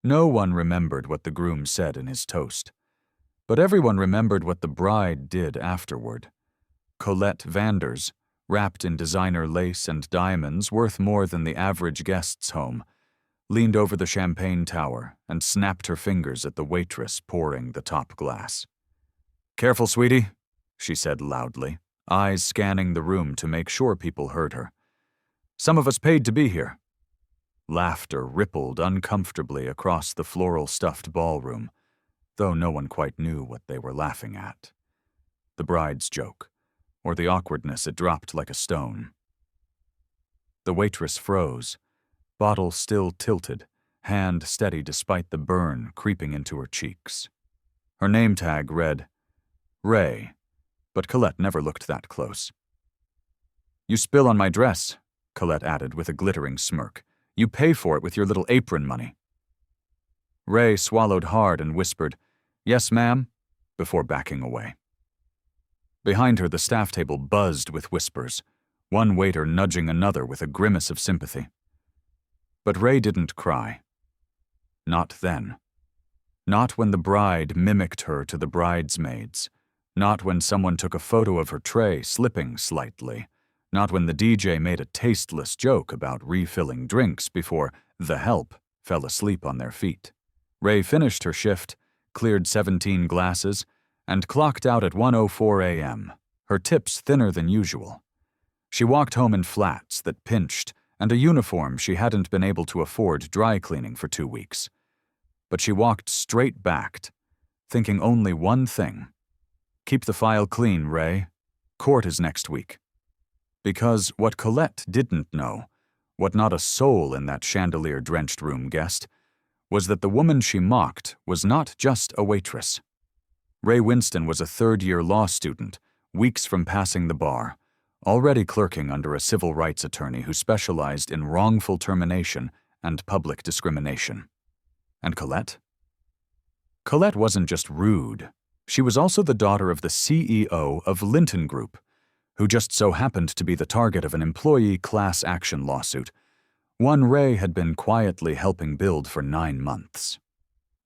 No one remembered what the groom said in his toast, but everyone remembered what the bride did afterward. Colette Vanders, wrapped in designer lace and diamonds worth more than the average guest's home, leaned over the champagne tower and snapped her fingers at the waitress pouring the top glass. "Careful, sweetie," she said loudly, eyes scanning the room to make sure people heard her. "Some of us paid to be here." Laughter rippled uncomfortably across the floral-stuffed ballroom, though no one quite knew what they were laughing at. The bride's joke, or the awkwardness it dropped like a stone. The waitress froze, bottle still tilted, hand steady despite the burn creeping into her cheeks. Her name tag read, Ray, but Colette never looked that close. "You spill on my dress," Colette added with a glittering smirk. "You pay for it with your little apron money." Ray swallowed hard and whispered, "Yes, ma'am," before backing away. Behind her, the staff table buzzed with whispers, one waiter nudging another with a grimace of sympathy. But Ray didn't cry. Not then. Not when the bride mimicked her to the bridesmaids. Not when someone took a photo of her tray slipping slightly. Not when the DJ made a tasteless joke about refilling drinks before the help fell asleep on their feet. Ray finished her shift, cleared 17 glasses, and clocked out at 1:04 a.m., her tips thinner than usual. She walked home in flats that pinched and a uniform she hadn't been able to afford dry cleaning for 2 weeks. But she walked straight-backed, thinking only one thing. Keep the file clean, Ray. Court is next week. Because what Colette didn't know, what not a soul in that chandelier-drenched room guessed, was that the woman she mocked was not just a waitress. Ray Winston was a third-year law student, weeks from passing the bar, already clerking under a civil rights attorney who specialized in wrongful termination and public discrimination. And Colette? Colette wasn't just rude. She was also the daughter of the CEO of Linton Group, who just so happened to be the target of an employee class action lawsuit, one Ray had been quietly helping build for 9 months.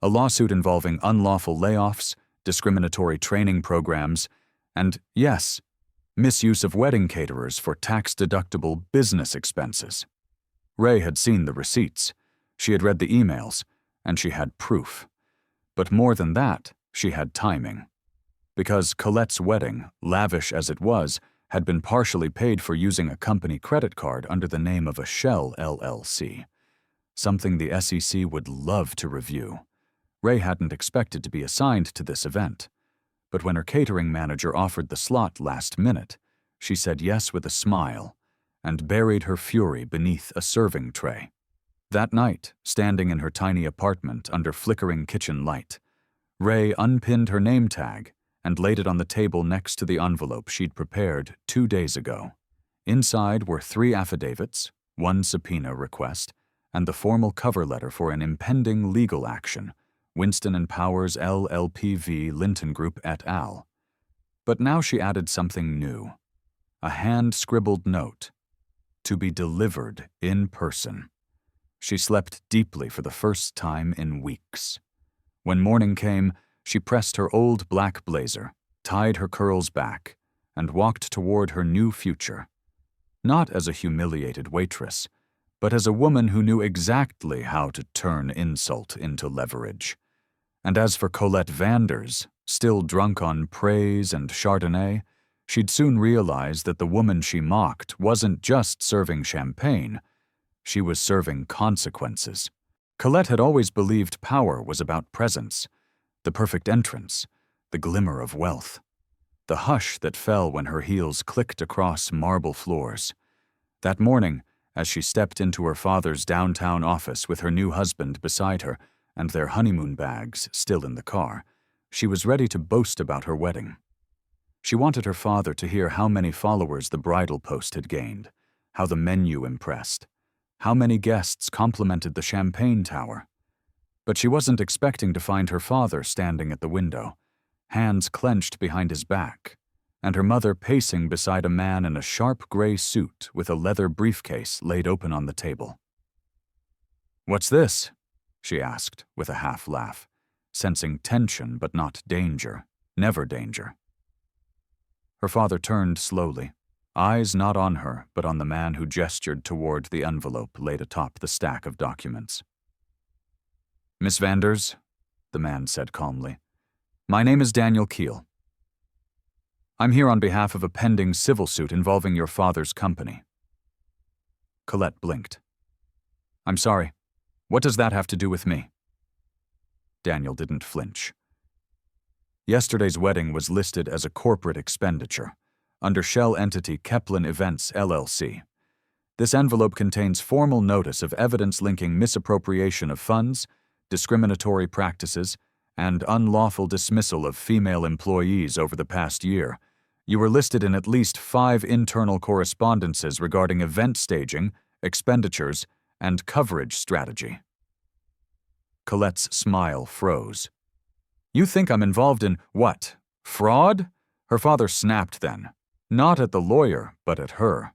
A lawsuit involving unlawful layoffs, discriminatory training programs, and, yes, misuse of wedding caterers for tax-deductible business expenses. Ray had seen the receipts, she had read the emails, and she had proof. But more than that, she had timing. Because Colette's wedding, lavish as it was, had been partially paid for using a company credit card under the name of a shell LLC, something the SEC would love to review. Ray hadn't expected to be assigned to this event, but when her catering manager offered the slot last minute, she said yes with a smile and buried her fury beneath a serving tray. That night, standing in her tiny apartment under flickering kitchen light, Ray unpinned her name tag and laid it on the table next to the envelope she'd prepared 2 days ago. Inside were 3 affidavits, 1 subpoena request, and the formal cover letter for an impending legal action, Winston & Powers LLP v. Linton Group et al. But now she added something new, a hand-scribbled note, to be delivered in person. She slept deeply for the first time in weeks. When morning came, she pressed her old black blazer, tied her curls back, and walked toward her new future. Not as a humiliated waitress, but as a woman who knew exactly how to turn insult into leverage. And as for Colette Vanders, still drunk on praise and Chardonnay, she'd soon realize that the woman she mocked wasn't just serving champagne, she was serving consequences. Colette had always believed power was about presence, the perfect entrance, the glimmer of wealth, the hush that fell when her heels clicked across marble floors. That morning, as she stepped into her father's downtown office with her new husband beside her and their honeymoon bags still in the car, she was ready to boast about her wedding. She wanted her father to hear how many followers the bridal post had gained, how the menu impressed, how many guests complimented the champagne tower. But she wasn't expecting to find her father standing at the window, hands clenched behind his back, and her mother pacing beside a man in a sharp gray suit with a leather briefcase laid open on the table. "What's this?" she asked, with a half laugh, sensing tension but not danger, never danger. Her father turned slowly, eyes not on her but on the man who gestured toward the envelope laid atop the stack of documents. "Miss Vanders," the man said calmly, "my name is Daniel Keel. I'm here on behalf of a pending civil suit involving your father's company." Colette blinked. "I'm sorry. What does that have to do with me?" Daniel didn't flinch. Yesterday's wedding was listed as a corporate expenditure under shell entity Keplin Events LLC. This envelope contains formal notice of evidence linking misappropriation of funds, discriminatory practices, and unlawful dismissal of female employees over the past year. You were listed in at least 5 internal correspondences regarding event staging, expenditures, and coverage strategy. Colette's smile froze. "You think I'm involved in what? Fraud?" Her father snapped then, not at the lawyer, but at her.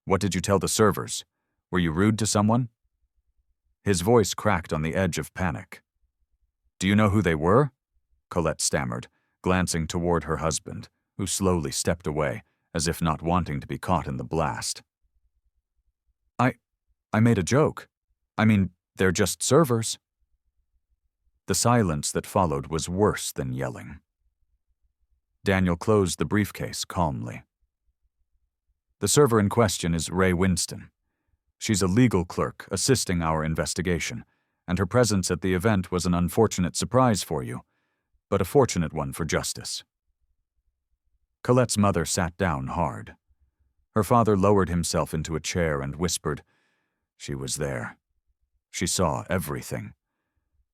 "What did you tell the servers? Were you rude to someone?" His voice cracked on the edge of panic. "Do you know who they were?" Colette stammered, glancing toward her husband, who slowly stepped away, as if not wanting to be caught in the blast. I made a joke. I mean, they're just servers." The silence that followed was worse than yelling. Daniel closed the briefcase calmly. "The server in question is Ray Winston. She's a legal clerk assisting our investigation, and her presence at the event was an unfortunate surprise for you, but a fortunate one for justice." Colette's mother sat down hard. Her father lowered himself into a chair and whispered, "She was there. She saw everything."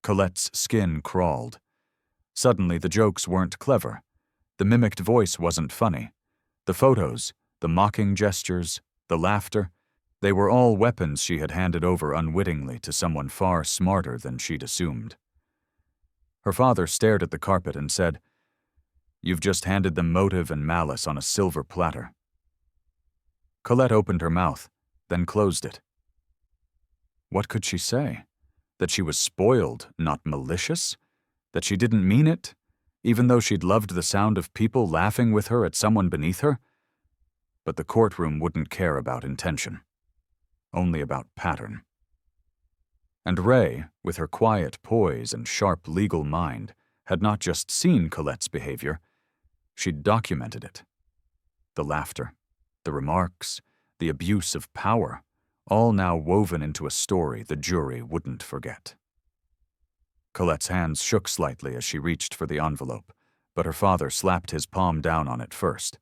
Colette's skin crawled. Suddenly, the jokes weren't clever. The mimicked voice wasn't funny. The photos, the mocking gestures, the laughter, they were all weapons she had handed over unwittingly to someone far smarter than she'd assumed. Her father stared at the carpet and said, "You've just handed them motive and malice on a silver platter." Colette opened her mouth, then closed it. What could she say? That she was spoiled, not malicious? That she didn't mean it, even though she'd loved the sound of people laughing with her at someone beneath her? But the courtroom wouldn't care about intention, only about pattern. And Ray, with her quiet poise and sharp legal mind, had not just seen Colette's behavior, she'd documented it. The laughter, the remarks, the abuse of power, all now woven into a story the jury wouldn't forget. Colette's hands shook slightly as she reached for the envelope, but her father slapped his palm down on it first.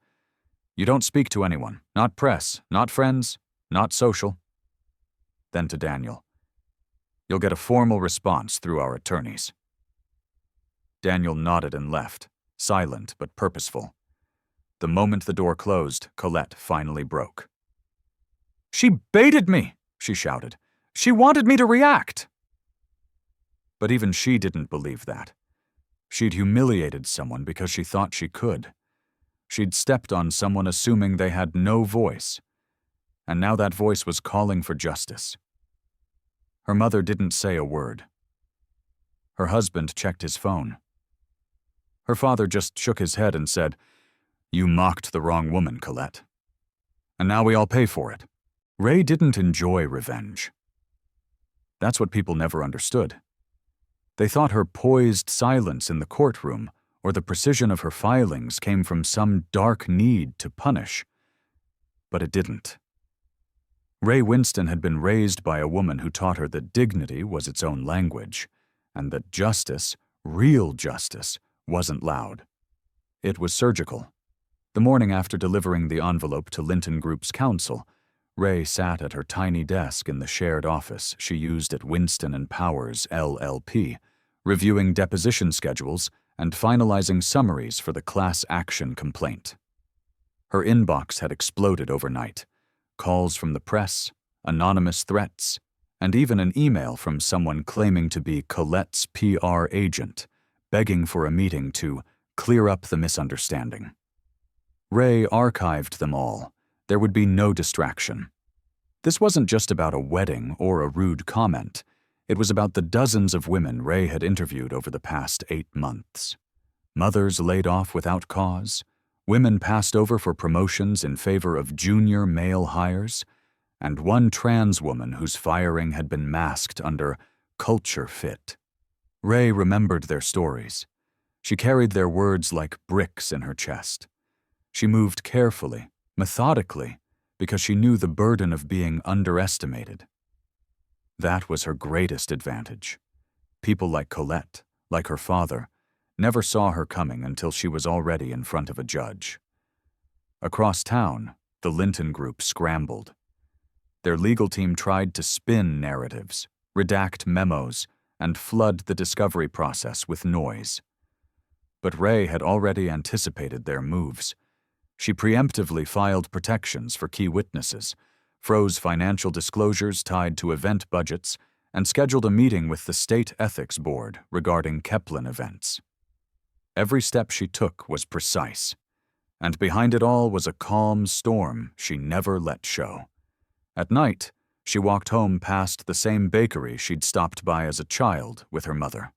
"You don't speak to anyone, not press, not friends, not social." Then to Daniel, "You'll get a formal response through our attorneys." Daniel nodded and left, silent but purposeful. The moment the door closed, Colette finally broke. "She baited me!" she shouted. "She wanted me to react!" But even she didn't believe that. She'd humiliated someone because she thought she could. She'd stepped on someone assuming they had no voice. And now that voice was calling for justice. Her mother didn't say a word. Her husband checked his phone. Her father just shook his head and said, "You mocked the wrong woman, Colette. And now we all pay for it." Ray didn't enjoy revenge. That's what people never understood. They thought her poised silence in the courtroom or the precision of her filings came from some dark need to punish. But it didn't. Ray Winston had been raised by a woman who taught her that dignity was its own language, and that justice, real justice, wasn't loud. It was surgical. The morning after delivering the envelope to Linton Group's counsel, Ray sat at her tiny desk in the shared office she used at Winston & Powers, LLP, reviewing deposition schedules and finalizing summaries for the class action complaint. Her inbox had exploded overnight. Calls from the press, anonymous threats, and even an email from someone claiming to be Colette's PR agent, begging for a meeting to clear up the misunderstanding. Ray archived them all. There would be no distraction. This wasn't just about a wedding or a rude comment. It was about the dozens of women Ray had interviewed over the past 8 months. Mothers laid off without cause, women passed over for promotions in favor of junior male hires, and one trans woman whose firing had been masked under culture fit. Ray remembered their stories. She carried their words like bricks in her chest. She moved carefully, methodically, because she knew the burden of being underestimated. That was her greatest advantage. People like Colette, like her father, never saw her coming until she was already in front of a judge. Across town, the Linton Group scrambled. Their legal team tried to spin narratives, redact memos, and flood the discovery process with noise. But Ray had already anticipated their moves. She preemptively filed protections for key witnesses, froze financial disclosures tied to event budgets, and scheduled a meeting with the State Ethics Board regarding Kaplan events. Every step she took was precise, and behind it all was a calm storm she never let show. At night, she walked home past the same bakery she'd stopped by as a child with her mother.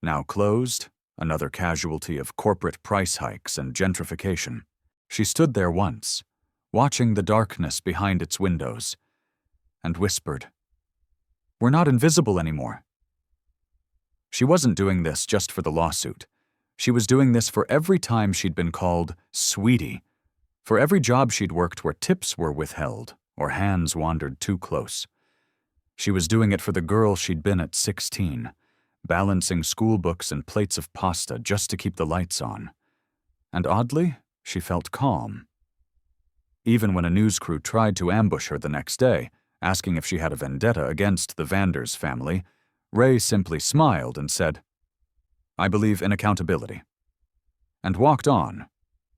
Now closed, another casualty of corporate price hikes and gentrification. She stood there once, watching the darkness behind its windows, and whispered, "We're not invisible anymore." She wasn't doing this just for the lawsuit. She was doing this for every time she'd been called sweetie, for every job she'd worked where tips were withheld or hands wandered too close. She was doing it for the girl she'd been at 16, balancing school books and plates of pasta just to keep the lights on. And oddly, she felt calm. Even when a news crew tried to ambush her the next day, asking if she had a vendetta against the Vanders family, Ray simply smiled and said, "I believe in accountability," and walked on.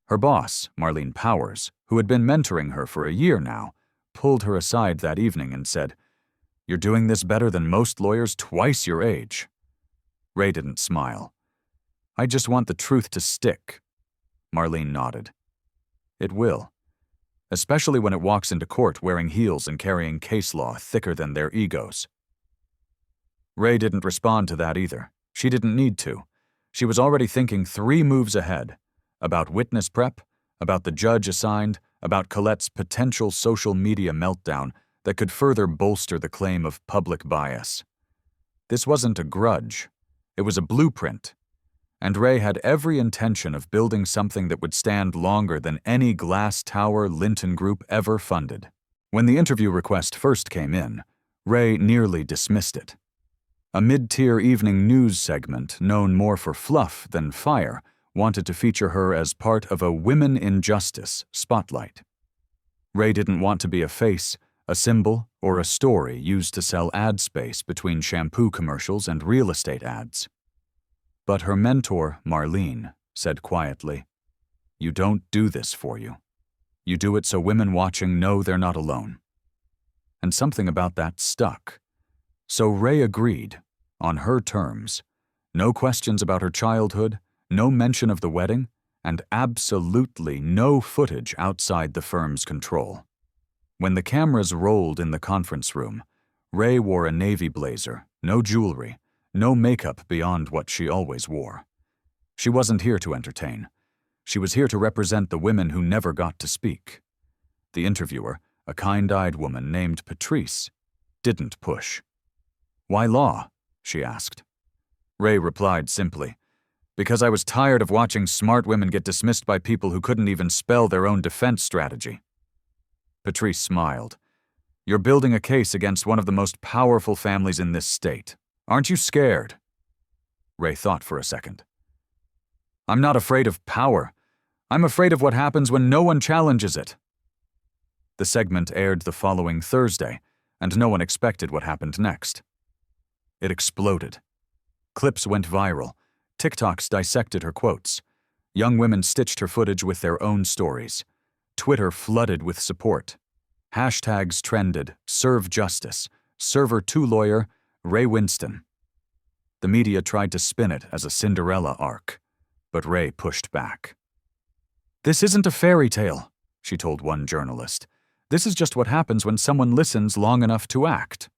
Her boss, Marlene Powers, who had been mentoring her for a year now, pulled her aside that evening and said, "You're doing this better than most lawyers twice your age." Ray didn't smile. "I just want the truth to stick." Marlene nodded. "It will. Especially when it walks into court wearing heels and carrying case law thicker than their egos." Ray didn't respond to that either. She didn't need to. She was already thinking 3 moves ahead, about witness prep, about the judge assigned, about Colette's potential social media meltdown that could further bolster the claim of public bias. This wasn't a grudge. It was a blueprint. And Ray had every intention of building something that would stand longer than any glass tower Linton Group ever funded. When the interview request first came in, Ray nearly dismissed it. A mid-tier evening news segment known more for fluff than fire wanted to feature her as part of a Women in Justice spotlight. Ray didn't want to be a face, a symbol, or a story used to sell ad space between shampoo commercials and real estate ads. But her mentor, Marlene, said quietly, "You don't do this for you. You do it so women watching know they're not alone." And something about that stuck. So Ray agreed, on her terms. No questions about her childhood, no mention of the wedding, and absolutely no footage outside the firm's control. When the cameras rolled in the conference room, Ray wore a navy blazer, no jewelry, no makeup beyond what she always wore. She wasn't here to entertain. She was here to represent the women who never got to speak. The interviewer, a kind-eyed woman named Patrice, didn't push. "Why law?" she asked. Ray replied simply, "Because I was tired of watching smart women get dismissed by people who couldn't even spell their own defense strategy." Patrice smiled. "You're building a case against one of the most powerful families in this state. Aren't you scared?" Ray thought for a second. "I'm not afraid of power. I'm afraid of what happens when no one challenges it." The segment aired the following Thursday, and no one expected what happened next. It exploded. Clips went viral. TikToks dissected her quotes. Young women stitched her footage with their own stories. Twitter flooded with support. Hashtags trended, "Serve Justice," "Server 2 Lawyer," "Ray Winston." The media tried to spin it as a Cinderella arc, but Ray pushed back. "This isn't a fairy tale," she told one journalist. "This is just what happens when someone listens long enough to act."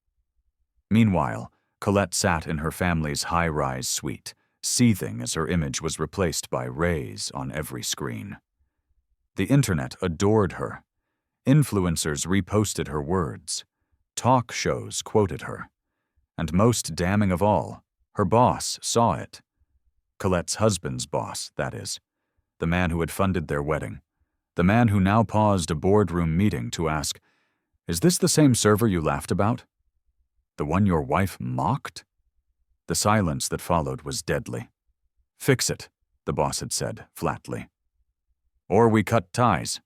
Meanwhile, Colette sat in her family's high-rise suite, seething as her image was replaced by Ray's on every screen. The internet adored her. Influencers reposted her words. Talk shows quoted her. And most damning of all, her boss saw it. Colette's husband's boss, that is. The man who had funded their wedding. The man who now paused a boardroom meeting to ask, "Is this the same server you laughed about? The one your wife mocked?" The silence that followed was deadly. "Fix it," the boss had said, flatly. "Or we cut ties."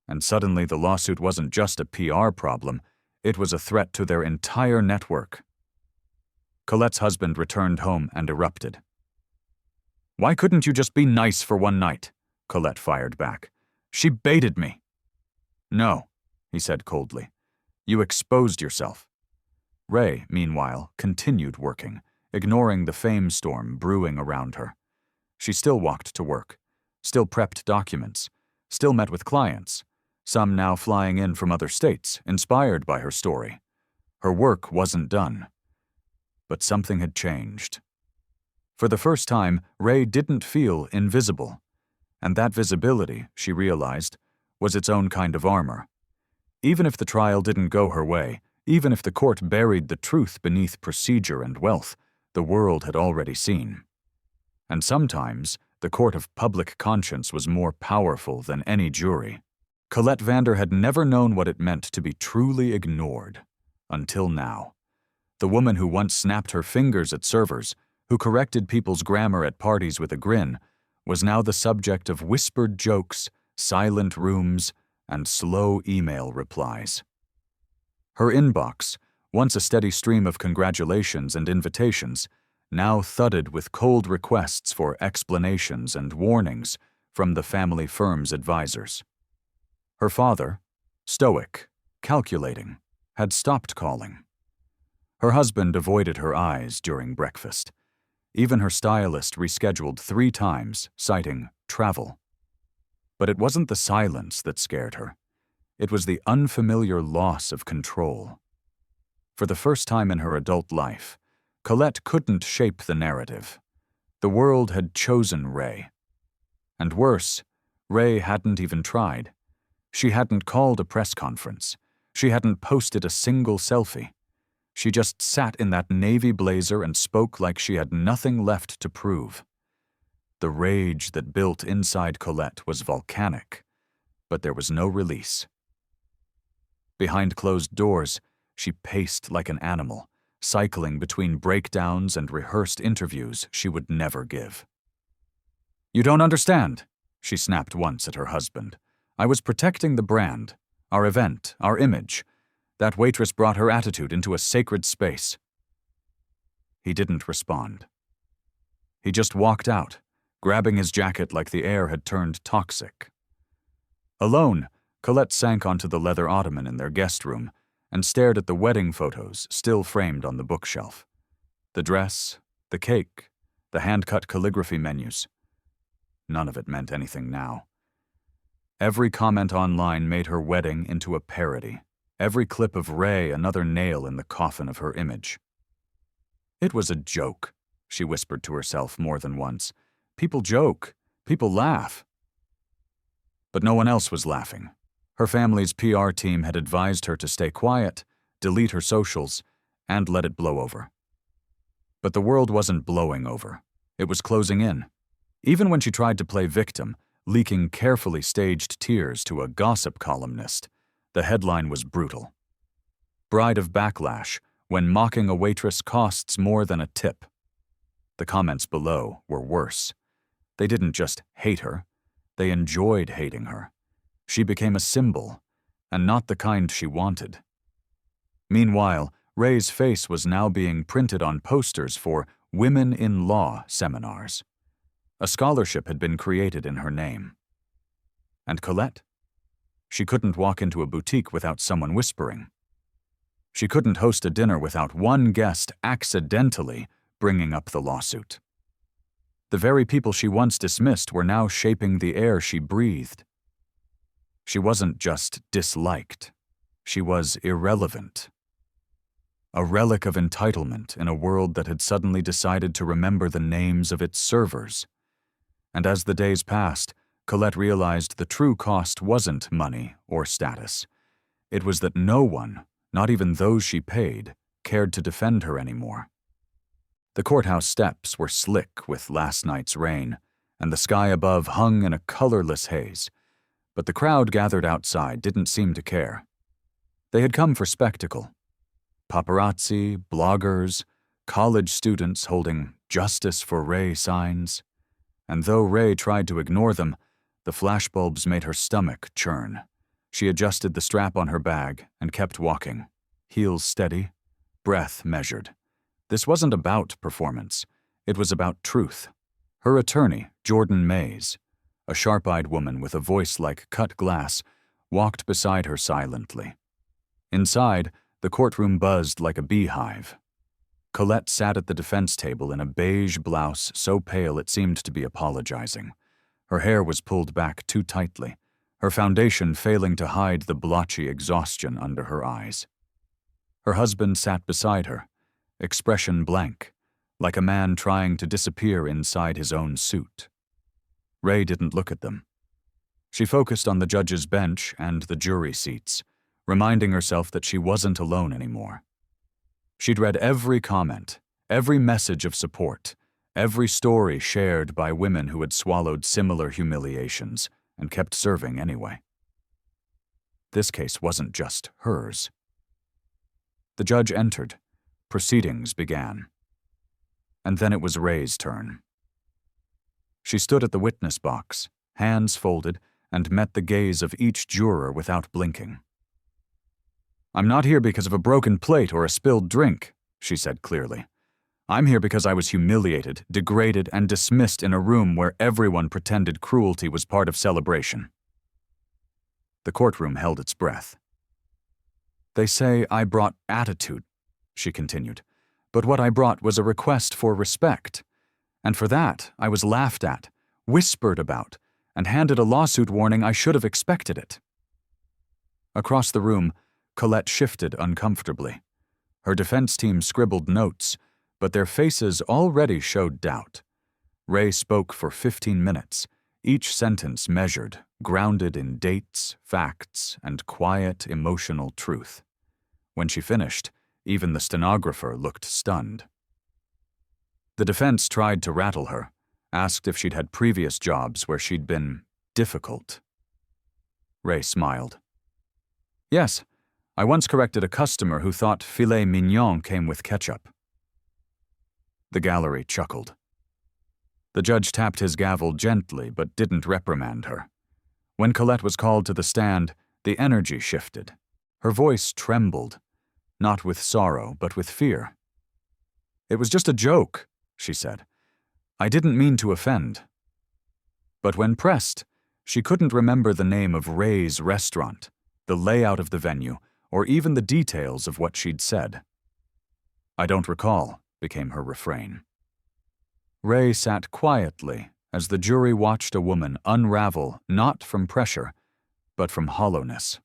And suddenly the lawsuit wasn't just a PR problem, it was a threat to their entire network. Colette's husband returned home and erupted. "Why couldn't you just be nice for one night?" Colette fired back. "She baited me." "No," he said coldly. "You exposed yourself." Ray, meanwhile, continued working, ignoring the fame storm brewing around her. She still walked to work, still prepped documents, still met with clients, some now flying in from other states, inspired by her story. Her work wasn't done. But something had changed. For the first time, Ray didn't feel invisible. And that visibility, she realized, was its own kind of armor. Even if the trial didn't go her way, even if the court buried the truth beneath procedure and wealth, the world had already seen. And sometimes, the court of public conscience was more powerful than any jury. Colette Vander had never known what it meant to be truly ignored, until now. The woman who once snapped her fingers at servers, who corrected people's grammar at parties with a grin, was now the subject of whispered jokes, silent rooms, and slow email replies. Her inbox, once a steady stream of congratulations and invitations, now thudded with cold requests for explanations and warnings from the family firm's advisors. Her father, stoic, calculating, had stopped calling. Her husband avoided her eyes during breakfast. Even her stylist rescheduled 3 times, citing travel. But it wasn't the silence that scared her. It was the unfamiliar loss of control. For the first time in her adult life, Colette couldn't shape the narrative. The world had chosen Ray. And worse, Ray hadn't even tried. She hadn't called a press conference. She hadn't posted a single selfie. She just sat in that navy blazer and spoke like she had nothing left to prove. The rage that built inside Colette was volcanic, but there was no release. Behind closed doors, she paced like an animal, cycling between breakdowns and rehearsed interviews she would never give. "You don't understand," she snapped once at her husband. "I was protecting the brand, our event, our image. That waitress brought her attitude into a sacred space." He didn't respond. He just walked out, grabbing his jacket like the air had turned toxic. Alone, Colette sank onto the leather ottoman in their guest room and stared at the wedding photos still framed on the bookshelf. The dress, the cake, the hand-cut calligraphy menus. None of it meant anything now. Every comment online made her wedding into a parody. Every clip of Ray another nail in the coffin of her image. "It was a joke," she whispered to herself more than once. "People joke. People laugh." But no one else was laughing. Her family's PR team had advised her to stay quiet, delete her socials, and let it blow over. But the world wasn't blowing over. It was closing in. Even when she tried to play victim, leaking carefully staged tears to a gossip columnist, the headline was brutal. "Bride of Backlash, when mocking a waitress costs more than a tip." The comments below were worse. They didn't just hate her, they enjoyed hating her. She became a symbol, and not the kind she wanted. Meanwhile, Ray's face was now being printed on posters for Women in Law seminars. A scholarship had been created in her name. And Colette? She couldn't walk into a boutique without someone whispering. She couldn't host a dinner without one guest accidentally bringing up the lawsuit. The very people she once dismissed were now shaping the air she breathed. She wasn't just disliked. She was irrelevant. a relic of entitlement in a world that had suddenly decided to remember the names of its servers. And as the days passed, Colette realized the true cost wasn't money or status. It was that no one, not even those she paid, cared to defend her anymore. The courthouse steps were slick with last night's rain, and the sky above hung in a colorless haze. But the crowd gathered outside didn't seem to care. They had come for spectacle. Paparazzi, bloggers, college students holding "Justice for Ray" signs. And though Ray tried to ignore them, the flashbulbs made her stomach churn. She adjusted the strap on her bag and kept walking, heels steady, breath measured. This wasn't about performance. It was about truth. Her attorney, Jordan Mays, a sharp-eyed woman with a voice like cut glass, walked beside her silently. Inside, the courtroom buzzed like a beehive. Colette sat at the defense table in a beige blouse so pale it seemed to be apologizing. Her hair was pulled back too tightly, her foundation failing to hide the blotchy exhaustion under her eyes. Her husband sat beside her, expression blank, like a man trying to disappear inside his own suit. Ray didn't look at them. She focused on the judge's bench and the jury seats, reminding herself that she wasn't alone anymore. She'd read every comment, every message of support, every story shared by women who had swallowed similar humiliations and kept serving anyway. This case wasn't just hers. The judge entered. Proceedings began. And then it was Ray's turn. She stood at the witness box, hands folded, and met the gaze of each juror without blinking. "I'm not here because of a broken plate or a spilled drink," she said clearly. "I'm here because I was humiliated, degraded, and dismissed in a room where everyone pretended cruelty was part of celebration." The courtroom held its breath. "They say I brought attitude," she continued, "but what I brought was a request for respect. And for that, I was laughed at, whispered about, and handed a lawsuit warning I should have expected it." Across the room, Colette shifted uncomfortably. Her defense team scribbled notes, but their faces already showed doubt. Ray spoke for 15 minutes, each sentence measured, grounded in dates, facts, and quiet, emotional truth. When she finished, even the stenographer looked stunned. The defense tried to rattle her, asked if she'd had previous jobs where she'd been difficult. Ray smiled. "Yes, I once corrected a customer who thought filet mignon came with ketchup." The gallery chuckled. The judge tapped his gavel gently but didn't reprimand her. When Colette was called to the stand, the energy shifted. Her voice trembled, not with sorrow but with fear. "It was just a joke," she said. "I didn't mean to offend." But when pressed, she couldn't remember the name of Ray's restaurant, the layout of the venue, or even the details of what she'd said. "I don't recall," became her refrain. Ray sat quietly as the jury watched a woman unravel not from pressure, but from hollowness.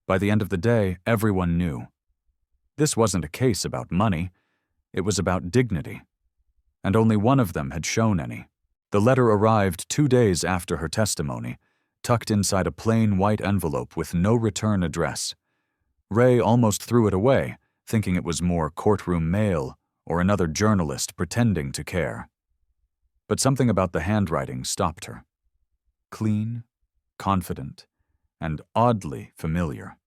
By the end of the day, everyone knew. This wasn't a case about money, it was about dignity. And only one of them had shown any. The letter arrived 2 days after her testimony, tucked inside a plain white envelope with no return address. Ray almost threw it away, thinking it was more courtroom mail or another journalist pretending to care. But something about the handwriting stopped her. Clean, confident, and oddly familiar.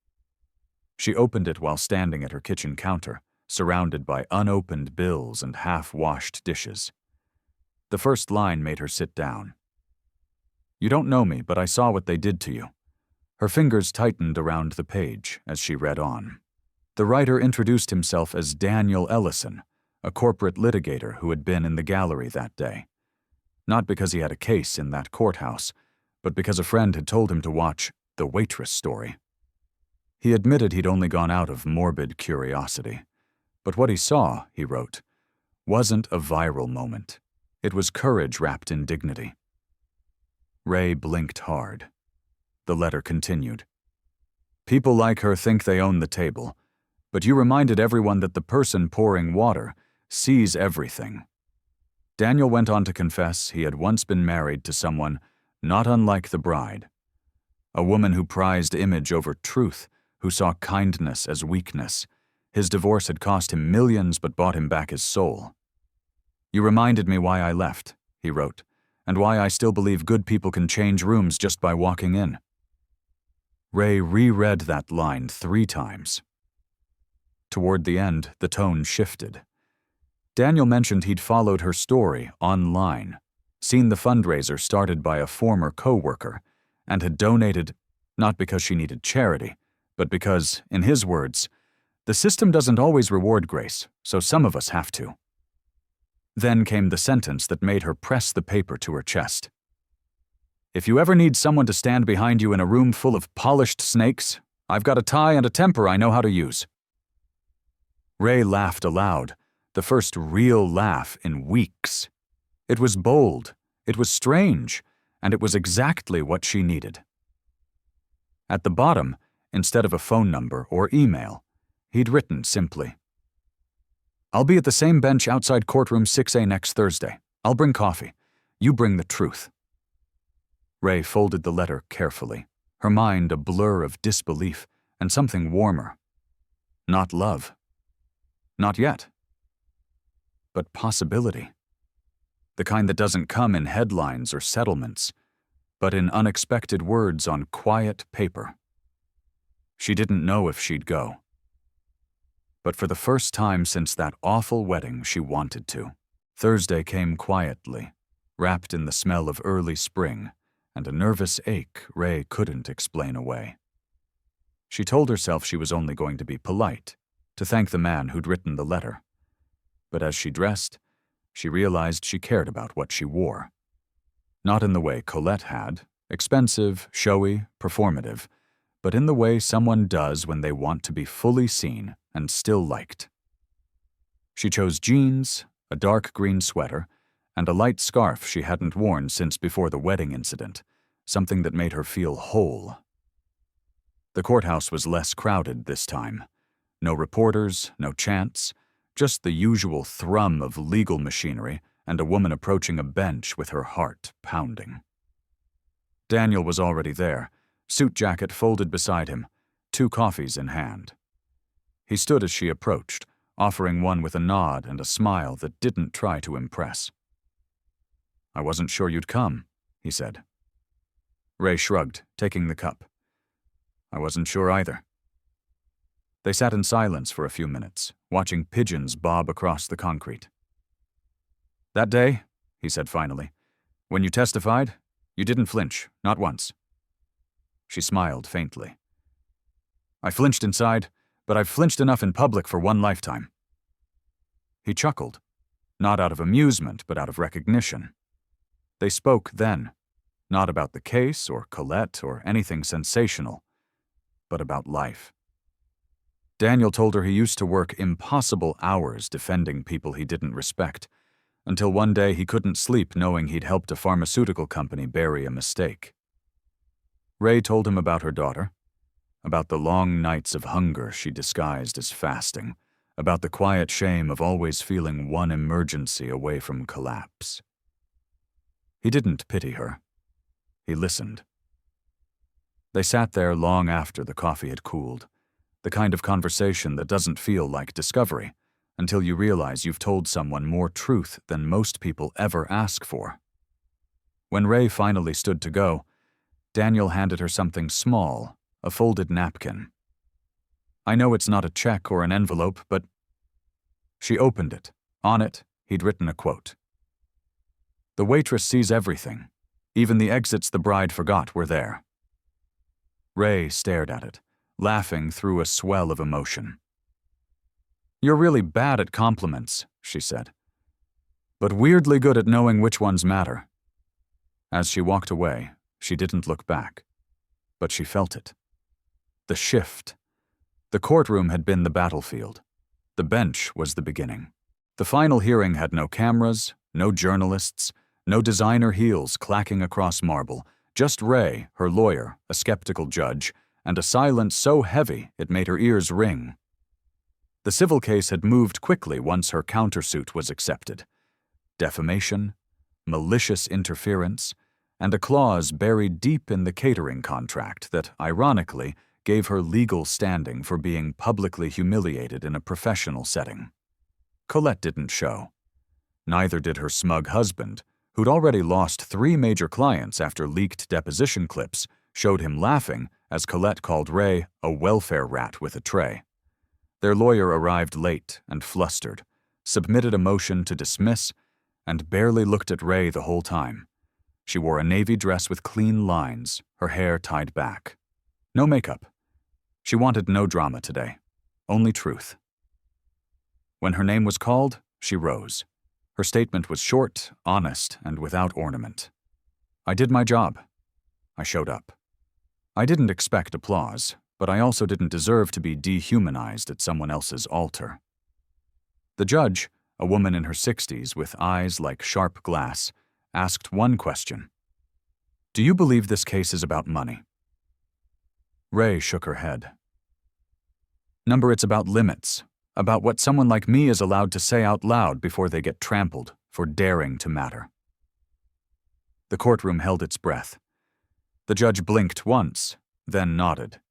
She opened it while standing at her kitchen counter, surrounded by unopened bills and half-washed dishes. The first line made her sit down. "You don't know me, but I saw what they did to you." Her fingers tightened around the page as she read on. The writer introduced himself as Daniel Ellison, a corporate litigator who had been in the gallery that day. Not because he had a case in that courthouse, but because a friend had told him to watch the Waitress story. He admitted he'd only gone out of morbid curiosity. But what he saw, he wrote, wasn't a viral moment. It was courage wrapped in dignity. Ray blinked hard. The letter continued. "People like her think they own the table, but you reminded everyone that the person pouring water sees everything. Daniel went on to confess he had once been married to someone not unlike the bride, a woman who prized image over truth, who saw kindness as weakness. His divorce had cost him millions but bought him back his soul. You reminded me why I left, he wrote, and why I still believe good people can change rooms just by walking in. Ray reread that line 3 times. Toward the end, the tone shifted. Daniel mentioned he'd followed her story online, seen the fundraiser started by a former co-worker, and had donated not because she needed charity, but because, in his words, the system doesn't always reward grace, so some of us have to. Then came the sentence that made her press the paper to her chest. If you ever need someone to stand behind you in a room full of polished snakes, I've got a tie and a temper I know how to use. Ray laughed aloud, the first real laugh in weeks. It was bold, it was strange, and it was exactly what she needed. At the bottom, instead of a phone number or email, he'd written simply, I'll be at the same bench outside courtroom 6A next Thursday. I'll bring coffee. You bring the truth. Ray folded the letter carefully, her mind a blur of disbelief and something warmer. Not love. Not yet. But possibility. The kind that doesn't come in headlines or settlements, but in unexpected words on quiet paper. She didn't know if she'd go. But for the first time since that awful wedding, she wanted to. Thursday came quietly, wrapped in the smell of early spring, and a nervous ache Ray couldn't explain away. She told herself she was only going to be polite, to thank the man who'd written the letter. But as she dressed, she realized she cared about what she wore. Not in the way Colette had, expensive, showy, performative, but in the way someone does when they want to be fully seen and still liked. She chose jeans, a dark green sweater, and a light scarf she hadn't worn since before the wedding incident, something that made her feel whole. The courthouse was less crowded this time. No reporters, no chants, just the usual thrum of legal machinery and a woman approaching a bench with her heart pounding. Daniel was already there, suit jacket folded beside him, 2 coffees in hand. He stood as she approached, offering one with a nod and a smile that didn't try to impress. I wasn't sure you'd come, he said. Ray shrugged, taking the cup. I wasn't sure either. They sat in silence for a few minutes, watching pigeons bob across the concrete. That day, he said finally, when you testified, you didn't flinch, not once. She smiled faintly. I flinched inside, but I've flinched enough in public for one lifetime. He chuckled, not out of amusement, but out of recognition. They spoke then, not about the case or Colette or anything sensational, but about life. Daniel told her he used to work impossible hours defending people he didn't respect, until one day he couldn't sleep knowing he'd helped a pharmaceutical company bury a mistake. Ray told him about her daughter, about the long nights of hunger she disguised as fasting, about the quiet shame of always feeling one emergency away from collapse. He didn't pity her. He listened. They sat there long after the coffee had cooled, the kind of conversation that doesn't feel like discovery, until you realize you've told someone more truth than most people ever ask for. When Ray finally stood to go, Daniel handed her something small, a folded napkin. I know it's not a check or an envelope, but... She opened it. On it, he'd written a quote. The waitress sees everything. Even the exits the bride forgot were there. Ray stared at it, laughing through a swell of emotion. You're really bad at compliments, she said, but weirdly good at knowing which ones matter. As she walked away, she didn't look back, but she felt it. The shift. The courtroom had been the battlefield. The bench was the beginning. The final hearing had no cameras, no journalists, no designer heels clacking across marble, just Ray, her lawyer, a skeptical judge, and a silence so heavy it made her ears ring. The civil case had moved quickly once her countersuit was accepted. Defamation, malicious interference, and a clause buried deep in the catering contract that, ironically, gave her legal standing for being publicly humiliated in a professional setting. Colette didn't show. Neither did her smug husband, who'd already lost 3 major clients after leaked deposition clips showed him laughing as Colette called Ray a welfare rat with a tray. Their lawyer arrived late and flustered, submitted a motion to dismiss, and barely looked at Ray the whole time. She wore a navy dress with clean lines, her hair tied back. No makeup. She wanted no drama today, only truth. When her name was called, she rose. Her statement was short, honest, and without ornament. I did my job. I showed up. I didn't expect applause, but I also didn't deserve to be dehumanized at someone else's altar. The judge, a woman in her 60s with eyes like sharp glass, asked one question. Do you believe this case is about money? Ray shook her head. Number, it's about limits, about what someone like me is allowed to say out loud before they get trampled for daring to matter. The courtroom held its breath. The judge blinked once, then nodded.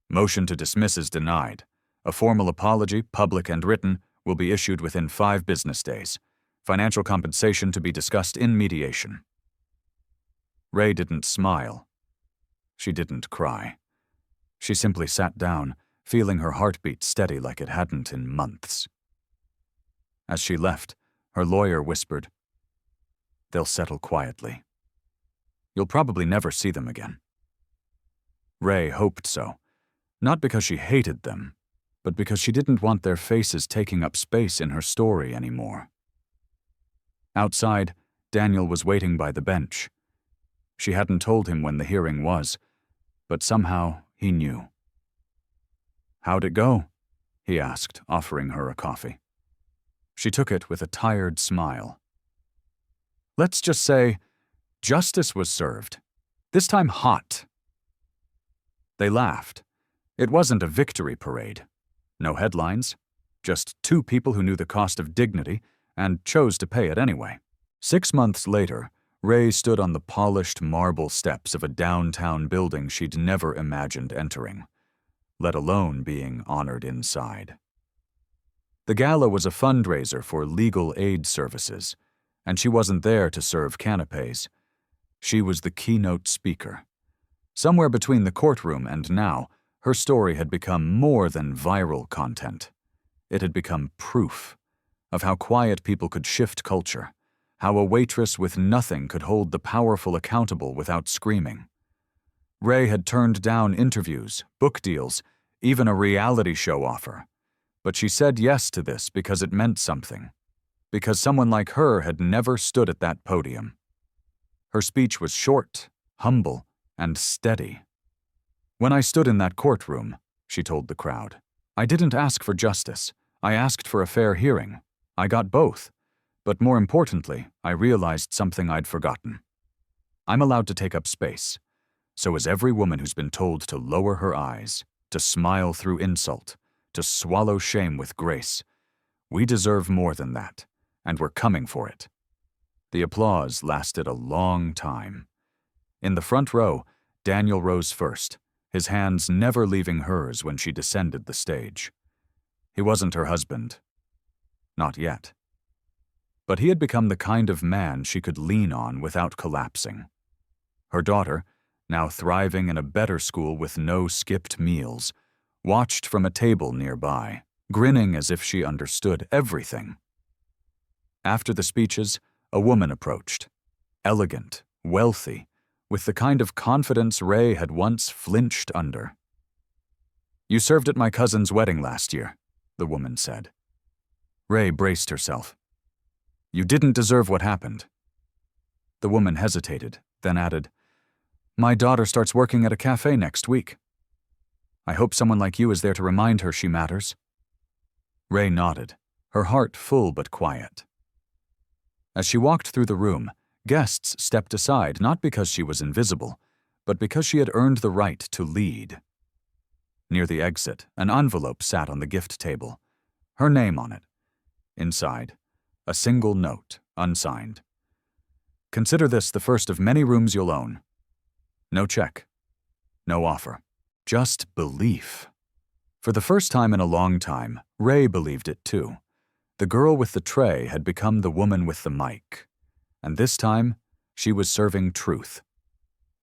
Motion to dismiss is denied. A formal apology, public and written, will be issued within 5 business days. Financial compensation to be discussed in mediation. Ray didn't smile. She didn't cry. She simply sat down, feeling her heartbeat steady like it hadn't in months. As she left, her lawyer whispered, "They'll settle quietly. You'll probably never see them again." Ray hoped so, not because she hated them, but because she didn't want their faces taking up space in her story anymore. Outside, Daniel was waiting by the bench. She hadn't told him when the hearing was, but somehow he knew. "How'd it go?" he asked, offering her a coffee. She took it with a tired smile. "Let's just say, justice was served. This time hot." They laughed. It wasn't a victory parade. No headlines. Just 2 people who knew the cost of dignity and chose to pay it anyway. 6 months later, Ray stood on the polished marble steps of a downtown building she'd never imagined entering, let alone being honored inside. The gala was a fundraiser for legal aid services, and she wasn't there to serve canapes. She was the keynote speaker. Somewhere between the courtroom and now, her story had become more than viral content. It had become proof of how quiet people could shift culture, how a waitress with nothing could hold the powerful accountable without screaming. Ray had turned down interviews, book deals, even a reality show offer. But she said yes to this because it meant something, because someone like her had never stood at that podium. Her speech was short, humble, and steady. "When I stood in that courtroom," she told the crowd, "I didn't ask for justice. I asked for a fair hearing. I got both. But more importantly, I realized something I'd forgotten. I'm allowed to take up space. So is every woman who's been told to lower her eyes, to smile through insult, to swallow shame with grace. We deserve more than that, and we're coming for it." The applause lasted a long time. In the front row, Daniel rose first, his hands never leaving hers when she descended the stage. He wasn't her husband. Not yet. But he had become the kind of man she could lean on without collapsing. Her daughter, now thriving in a better school with no skipped meals, watched from a table nearby, grinning as if she understood everything. After the speeches, a woman approached, elegant, wealthy, with the kind of confidence Ray had once flinched under. "You served at my cousin's wedding last year," the woman said. Ray braced herself. "You didn't deserve what happened." The woman hesitated, then added, "My daughter starts working at a cafe next week. I hope someone like you is there to remind her she matters." Ray nodded, her heart full but quiet. As she walked through the room, guests stepped aside not because she was invisible, but because she had earned the right to lead. Near the exit, an envelope sat on the gift table. Her name on it. Inside, a single note, unsigned. Consider this the first of many rooms you'll own. No check. No offer. Just belief. For the first time in a long time, Ray believed it too. The girl with the tray had become the woman with the mic. And this time, she was serving truth.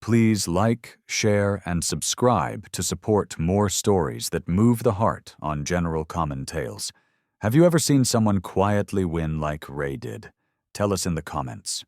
Please like, share, and subscribe to support more stories that move the heart on General Common Tales. Have you ever seen someone quietly win like Ray did? Tell us in the comments.